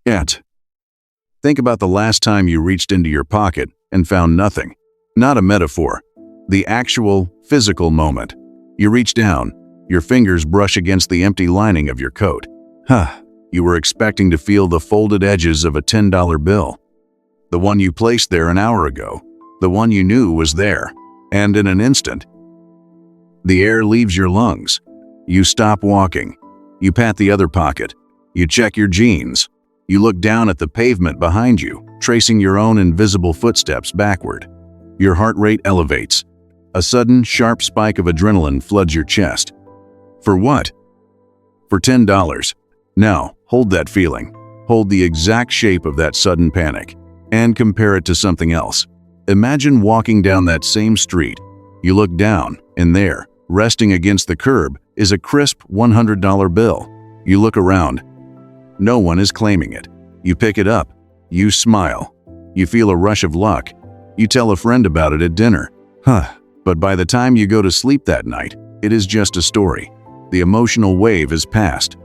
Yet. Think about the last time you reached into your pocket and found nothing. Not a metaphor. The actual, physical moment. You reach down, your fingers brush against the empty lining of your coat. You were expecting to feel the folded edges of a $10 bill. The one you placed there an hour ago. The one you knew was there. And in an instant, the air leaves your lungs. You stop walking. You pat the other pocket. You check your jeans. You look down at the pavement behind you, tracing your own invisible footsteps backward. Your heart rate elevates. A sudden, sharp spike of adrenaline floods your chest. For what? For $10. Now, hold that feeling. Hold the exact shape of that sudden panic. And compare it to something else. Imagine walking down that same street. You look down, and there, resting against the curb, is a crisp $100 bill. You look around. No one is claiming it. You pick it up. You smile. You feel a rush of luck. You tell a friend about it at dinner. But by the time you go to sleep that night, it is just a story. The emotional wave has passed.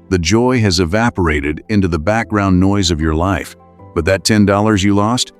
The joy has evaporated into the background noise of your life. But that $10 you lost?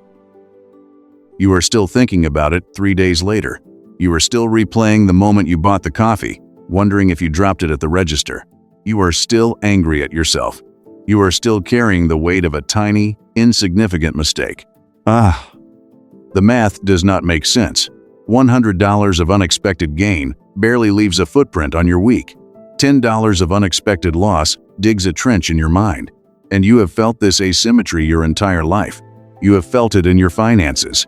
You are still thinking about it 3 days later. You are still replaying the moment you bought the coffee, wondering if you dropped it at the register. You are still angry at yourself. You are still carrying the weight of a tiny, insignificant mistake. The math does not make sense. $100 of unexpected gain barely leaves a footprint on your week. $10 of unexpected loss digs a trench in your mind. And you have felt this asymmetry your entire life. You have felt it in your finances.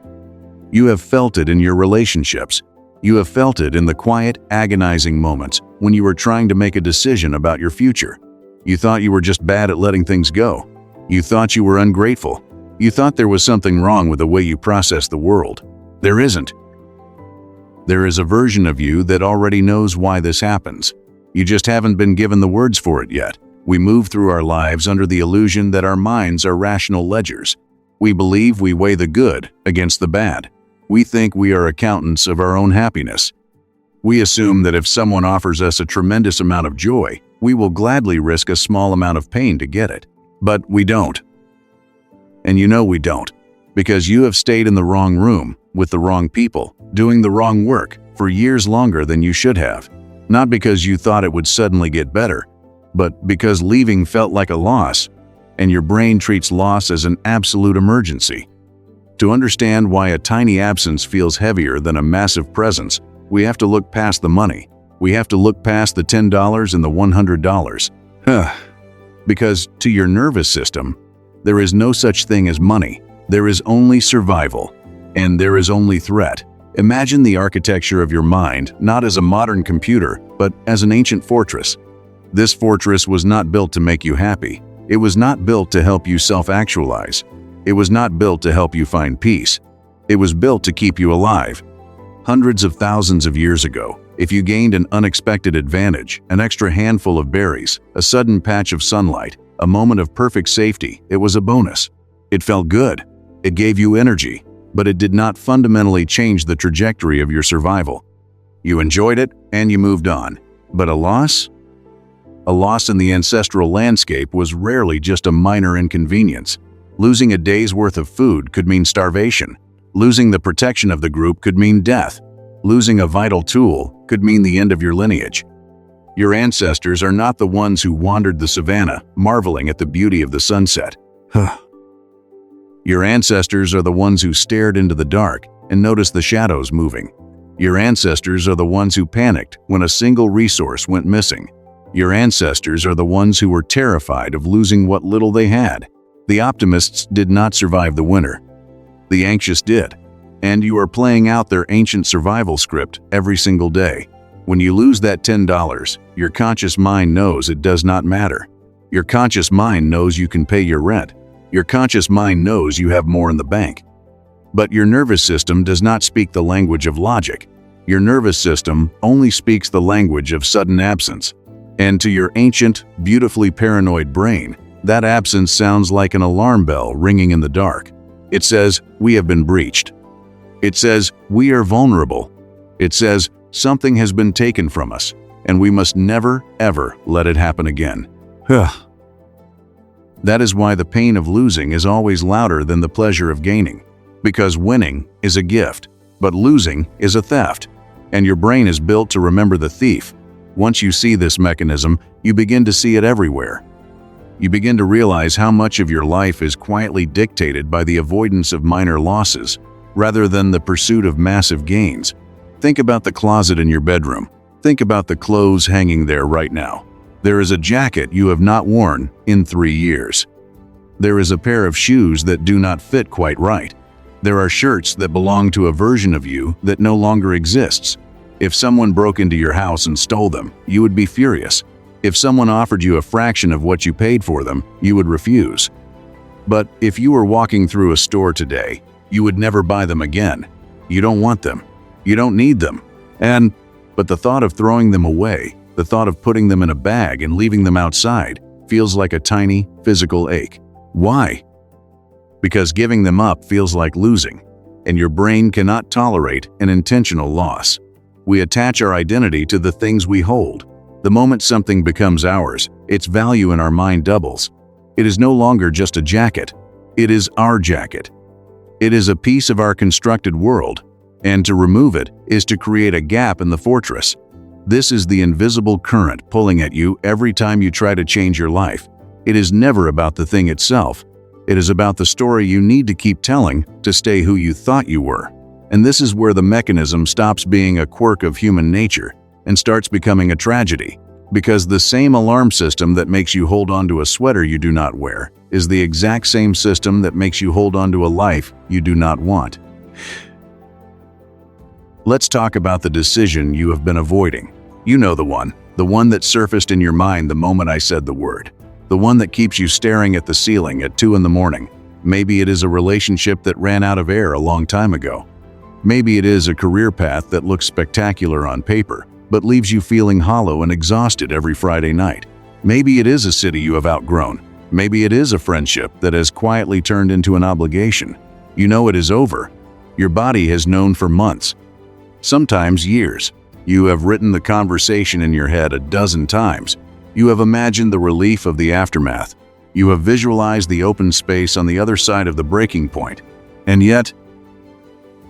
You have felt it in your relationships. You have felt it in the quiet, agonizing moments when you were trying to make a decision about your future. You thought you were just bad at letting things go. You thought you were ungrateful. You thought there was something wrong with the way you process the world. There isn't. There is a version of you that already knows why this happens. You just haven't been given the words for it yet. We move through our lives under the illusion that our minds are rational ledgers. We believe we weigh the good against the bad. We think we are accountants of our own happiness. We assume that if someone offers us a tremendous amount of joy, we will gladly risk a small amount of pain to get it. But we don't. And you know we don't, because you have stayed in the wrong room, with the wrong people, doing the wrong work, for years longer than you should have. Not because you thought it would suddenly get better, but because leaving felt like a loss, and your brain treats loss as an absolute emergency. To understand why a tiny absence feels heavier than a massive presence, we have to look past the money. We have to look past the $10 and the $100. Because to your nervous system, there is no such thing as money. There is only survival, and there is only threat. Imagine the architecture of your mind not as a modern computer, but as an ancient fortress. This fortress was not built to make you happy. It was not built to help you self-actualize. It was not built to help you find peace. It was built to keep you alive. Hundreds of thousands of years ago, if you gained an unexpected advantage, an extra handful of berries, a sudden patch of sunlight, a moment of perfect safety, it was a bonus. It felt good. It gave you energy, but it did not fundamentally change the trajectory of your survival. You enjoyed it and you moved on. But a loss? A loss in the ancestral landscape was rarely just a minor inconvenience. Losing a day's worth of food could mean starvation. Losing the protection of the group could mean death. Losing a vital tool could mean the end of your lineage. Your ancestors are not the ones who wandered the savannah, marveling at the beauty of the sunset. Your ancestors are the ones who stared into the dark and noticed the shadows moving. Your ancestors are the ones who panicked when a single resource went missing. Your ancestors are the ones who were terrified of losing what little they had. The optimists did not survive the winter. The anxious did. And you are playing out their ancient survival script every single day. When you lose that $10, your conscious mind knows it does not matter. Your conscious mind knows you can pay your rent. Your conscious mind knows you have more in the bank. But your nervous system does not speak the language of logic. Your nervous system only speaks the language of sudden absence. And to your ancient, beautifully paranoid brain, that absence sounds like an alarm bell ringing in the dark. It says, we have been breached. It says, we are vulnerable. It says, something has been taken from us, and we must never, ever let it happen again. That is why the pain of losing is always louder than the pleasure of gaining. Because winning is a gift, but losing is a theft. And your brain is built to remember the thief. Once you see this mechanism, you begin to see it everywhere. You begin to realize how much of your life is quietly dictated by the avoidance of minor losses, rather than the pursuit of massive gains. Think about the closet in your bedroom. Think about the clothes hanging there right now. There is a jacket you have not worn in 3 years. There is a pair of shoes that do not fit quite right. There are shirts that belong to a version of you that no longer exists. If someone broke into your house and stole them, you would be furious. If someone offered you a fraction of what you paid for them, you would refuse. But if you were walking through a store today, you would never buy them again. You don't want them. You don't need them. But the thought of throwing them away, the thought of putting them in a bag and leaving them outside, feels like a tiny, physical ache. Why? Because giving them up feels like losing, and your brain cannot tolerate an intentional loss. We attach our identity to the things we hold. The moment something becomes ours, its value in our mind doubles. It is no longer just a jacket. It is our jacket. It is a piece of our constructed world, and to remove it is to create a gap in the fortress. This is the invisible current pulling at you every time you try to change your life. It is never about the thing itself. It is about the story you need to keep telling to stay who you thought you were. And this is where the mechanism stops being a quirk of human nature and starts becoming a tragedy. Because the same alarm system that makes you hold on to a sweater you do not wear is the exact same system that makes you hold on to a life you do not want. Let's talk about the decision you have been avoiding. You know the one that surfaced in your mind the moment I said the word. The one that keeps you staring at the ceiling at 2 in the morning. Maybe it is a relationship that ran out of air a long time ago. Maybe it is a career path that looks spectacular on paper, but leaves you feeling hollow and exhausted every Friday night. Maybe it is a city you have outgrown. Maybe it is a friendship that has quietly turned into an obligation. You know it is over. Your body has known for months, sometimes years. You have written the conversation in your head a dozen times. You have imagined the relief of the aftermath. You have visualized the open space on the other side of the breaking point. And yet,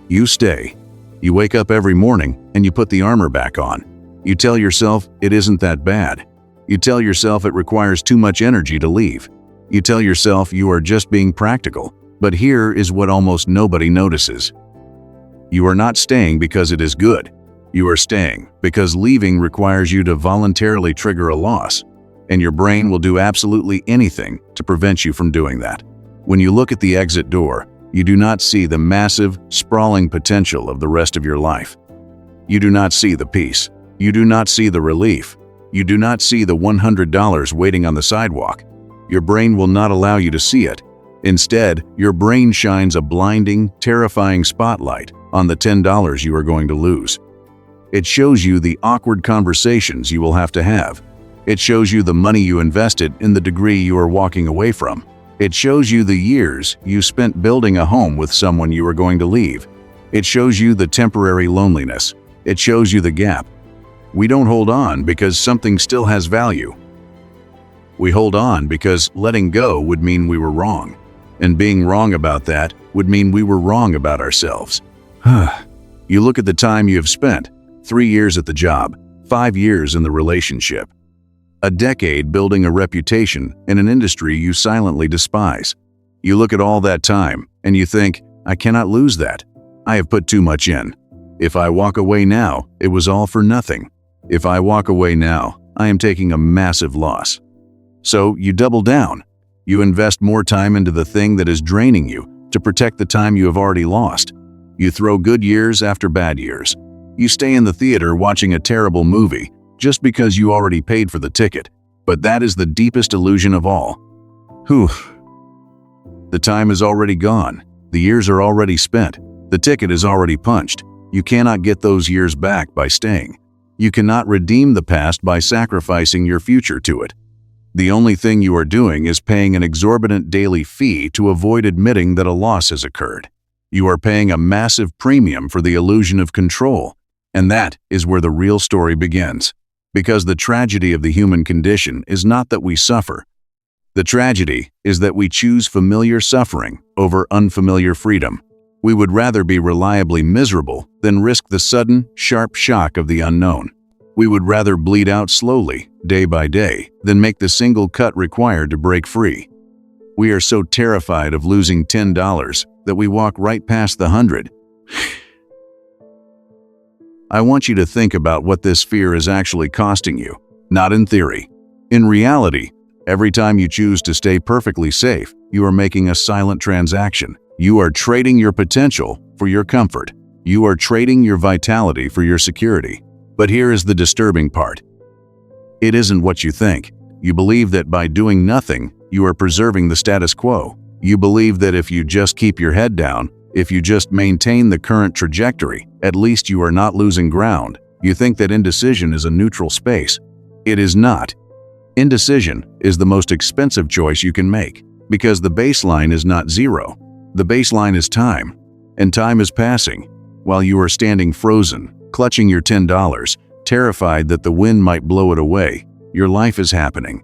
you stay. You wake up every morning and you put the armor back on. You tell yourself it isn't that bad. You tell yourself it requires too much energy to leave. You tell yourself you are just being practical. But here is what almost nobody notices. You are not staying because it is good. You are staying because leaving requires you to voluntarily trigger a loss, and your brain will do absolutely anything to prevent you from doing that. When you look at the exit door, you do not see the massive, sprawling potential of the rest of your life. You do not see the peace. You do not see the relief. You do not see the $100 waiting on the sidewalk. Your brain will not allow you to see it. Instead, your brain shines a blinding, terrifying spotlight on the $10 you are going to lose. It shows you the awkward conversations you will have to have. It shows you the money you invested in the degree you are walking away from. It shows you the years you spent building a home with someone you are going to leave. It shows you the temporary loneliness. It shows you the gap. We don't hold on because something still has value. We hold on because letting go would mean we were wrong. And being wrong about that would mean we were wrong about ourselves. You look at the time you have spent. 3 years at the job, 5 years in the relationship, a decade building a reputation in an industry you silently despise. You look at all that time and you think, I cannot lose that. I have put too much in. If I walk away now, it was all for nothing. If I walk away now, I am taking a massive loss. So you double down. You invest more time into the thing that is draining you to protect the time you have already lost. You throw good years after bad years. You stay in the theater watching a terrible movie just because you already paid for the ticket. But that is the deepest illusion of all. The time is already gone. The years are already spent. The ticket is already punched. You cannot get those years back by staying. You cannot redeem the past by sacrificing your future to it. The only thing you are doing is paying an exorbitant daily fee to avoid admitting that a loss has occurred. You are paying a massive premium for the illusion of control. And that is where the real story begins. Because the tragedy of the human condition is not that we suffer. The tragedy is that we choose familiar suffering over unfamiliar freedom. We would rather be reliably miserable than risk the sudden, sharp shock of the unknown. We would rather bleed out slowly, day by day, than make the single cut required to break free. We are so terrified of losing $10 that we walk right past the 100. I want you to think about what this fear is actually costing you, not in theory. In reality, every time you choose to stay perfectly safe, you are making a silent transaction. You are trading your potential for your comfort. You are trading your vitality for your security. But here is the disturbing part. It isn't what you think. You believe that by doing nothing, you are preserving the status quo. You believe that if you just keep your head down, if you just maintain the current trajectory, at least you are not losing ground. You think that indecision is a neutral space. It is not. Indecision is the most expensive choice you can make, because the baseline is not zero. The baseline is time, and time is passing. While you are standing frozen, clutching your $10, terrified that the wind might blow it away, your life is happening.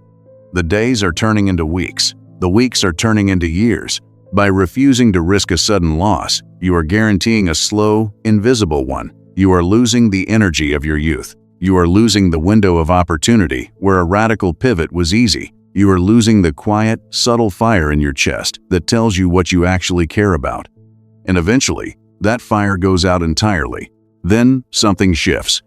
The days are turning into weeks. The weeks are turning into years. By refusing to risk a sudden loss, you are guaranteeing a slow, invisible one. You are losing the energy of your youth. You are losing the window of opportunity where a radical pivot was easy. You are losing the quiet, subtle fire in your chest that tells you what you actually care about. And eventually, that fire goes out entirely. Then something shifts.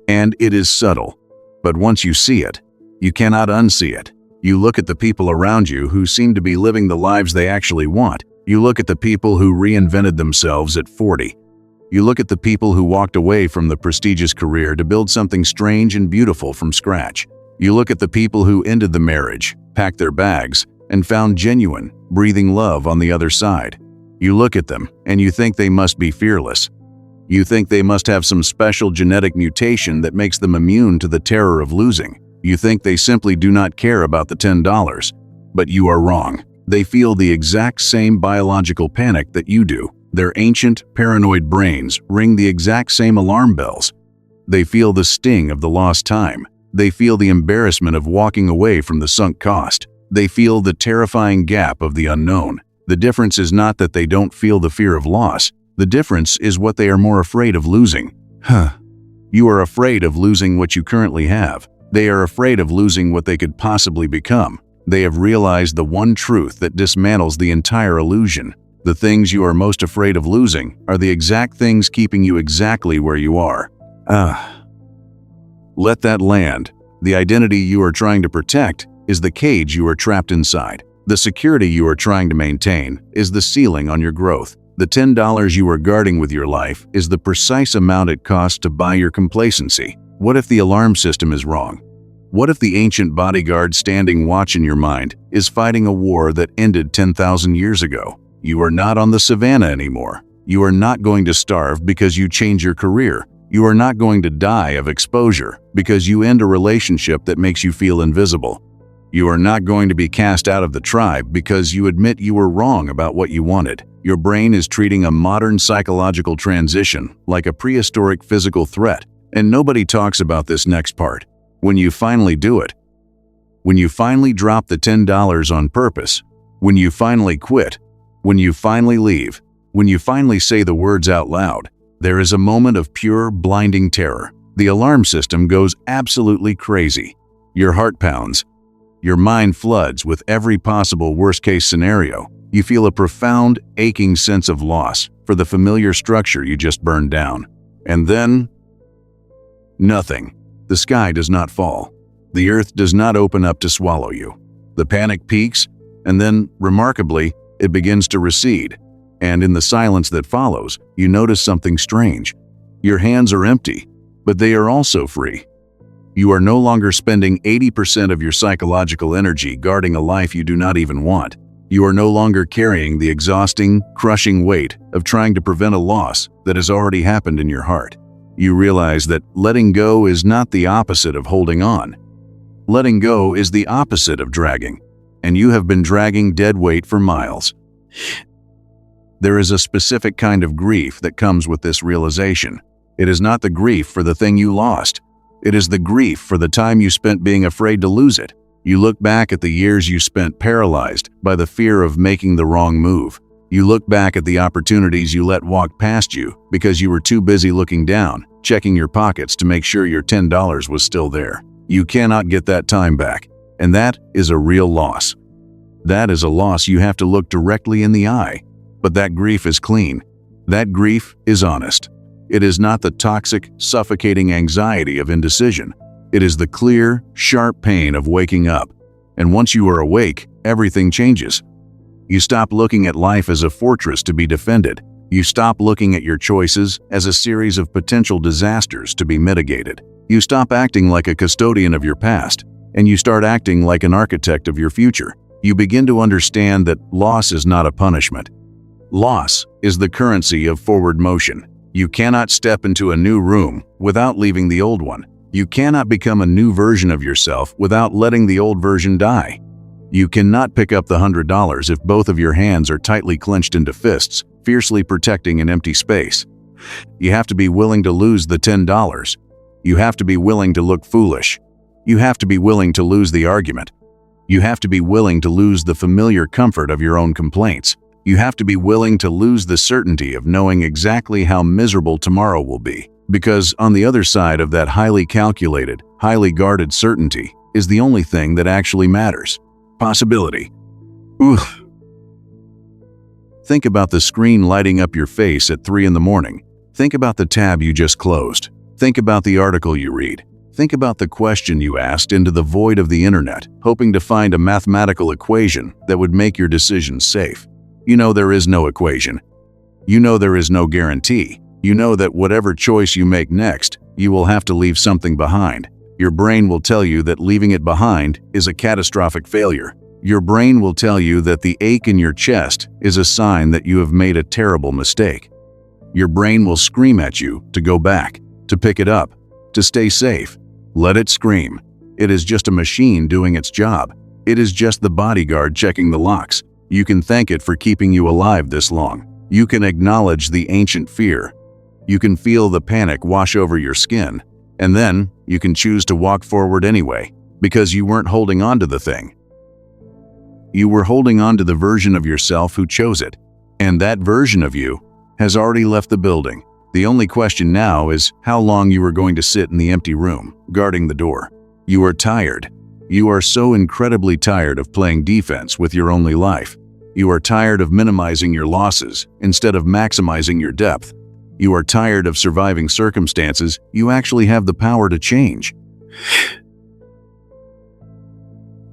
And it is subtle. But once you see it, you cannot unsee it. You look at the people around you who seem to be living the lives they actually want. You look at the people who reinvented themselves at 40. You look at the people who walked away from the prestigious career to build something strange and beautiful from scratch. You look at the people who ended the marriage, packed their bags, and found genuine, breathing love on the other side. You look at them, and you think they must be fearless. You think they must have some special genetic mutation that makes them immune to the terror of losing. You think they simply do not care about the $10. But you are wrong. They feel the exact same biological panic that you do. Their ancient, paranoid brains ring the exact same alarm bells. They feel the sting of the lost time. They feel the embarrassment of walking away from the sunk cost. They feel the terrifying gap of the unknown. The difference is not that they don't feel the fear of loss. The difference is what they are more afraid of losing. You are afraid of losing what you currently have. They are afraid of losing what they could possibly become. They have realized the one truth that dismantles the entire illusion. The things you are most afraid of losing are the exact things keeping you exactly where you are. Let that land. The identity you are trying to protect is the cage you are trapped inside. The security you are trying to maintain is the ceiling on your growth. The $10 you are guarding with your life is the precise amount it costs to buy your complacency. What if the alarm system is wrong? What if the ancient bodyguard standing watch in your mind is fighting a war that ended 10,000 years ago? You are not on the savannah anymore. You are not going to starve because you change your career. You are not going to die of exposure because you end a relationship that makes you feel invisible. You are not going to be cast out of the tribe because you admit you were wrong about what you wanted. Your brain is treating a modern psychological transition like a prehistoric physical threat. And nobody talks about this next part. When you finally do it, when you finally drop the $10 on purpose, when you finally quit, when you finally leave, when you finally say the words out loud, there is a moment of pure, blinding terror. The alarm system goes absolutely crazy. Your heart pounds. Your mind floods with every possible worst-case scenario. You feel a profound, aching sense of loss for the familiar structure you just burned down. And then, nothing. The sky does not fall. The earth does not open up to swallow you. The panic peaks, and then, remarkably, it begins to recede. And in the silence that follows, you notice something strange. Your hands are empty, but they are also free. You are no longer spending 80% of your psychological energy guarding a life you do not even want. You are no longer carrying the exhausting, crushing weight of trying to prevent a loss that has already happened in your heart. You realize that letting go is not the opposite of holding on. Letting go is the opposite of dragging, and you have been dragging dead weight for miles. There is a specific kind of grief that comes with this realization. It is not the grief for the thing you lost. It is the grief for the time you spent being afraid to lose it. You look back at the years you spent paralyzed by the fear of making the wrong move. You look back at the opportunities you let walk past you because you were too busy looking down, checking your pockets to make sure your $10 was still there. You cannot get that time back, and that is a real loss. That is a loss you have to look directly in the eye. But that grief is clean. That grief is honest. It is not the toxic, suffocating anxiety of indecision. It is the clear, sharp pain of waking up. And once you are awake, everything changes. You stop looking at life as a fortress to be defended. You stop looking at your choices as a series of potential disasters to be mitigated. You stop acting like a custodian of your past, and you start acting like an architect of your future. You begin to understand that loss is not a punishment. Loss is the currency of forward motion. You cannot step into a new room without leaving the old one. You cannot become a new version of yourself without letting the old version die. You cannot pick up the $100 if both of your hands are tightly clenched into fists, fiercely protecting an empty space. You have to be willing to lose the $10. You have to be willing to look foolish. You have to be willing to lose the argument. You have to be willing to lose the familiar comfort of your own complaints. You have to be willing to lose the certainty of knowing exactly how miserable tomorrow will be. Because on the other side of that highly calculated, highly guarded certainty is the only thing that actually matters. Possibility. Oof. Think about the screen lighting up your face at 3 in the morning. Think about the tab you just closed. Think about the article you read. Think about the question you asked into the void of the internet, hoping to find a mathematical equation that would make your decisions safe. You know there is no equation. You know there is no guarantee. You know that whatever choice you make next, you will have to leave something behind. Your brain will tell you that leaving it behind is a catastrophic failure. Your brain will tell you that the ache in your chest is a sign that you have made a terrible mistake. Your brain will scream at you to go back, to pick it up, to stay safe. Let it scream. It is just a machine doing its job. It is just the bodyguard checking the locks. You can thank it for keeping you alive this long. You can acknowledge the ancient fear. You can feel the panic wash over your skin. And then you can choose to walk forward anyway, because you weren't holding on to the thing. You were holding on to the version of yourself who chose it. And that version of you has already left the building. The only question now is how long you are going to sit in the empty room, guarding the door. You are tired. You are so incredibly tired of playing defense with your only life. You are tired of minimizing your losses instead of maximizing your depth. You are tired of surviving circumstances you actually have the power to change.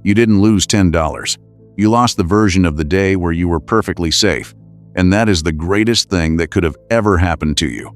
You didn't lose $10. You lost the version of the day where you were perfectly safe. And that is the greatest thing that could have ever happened to you.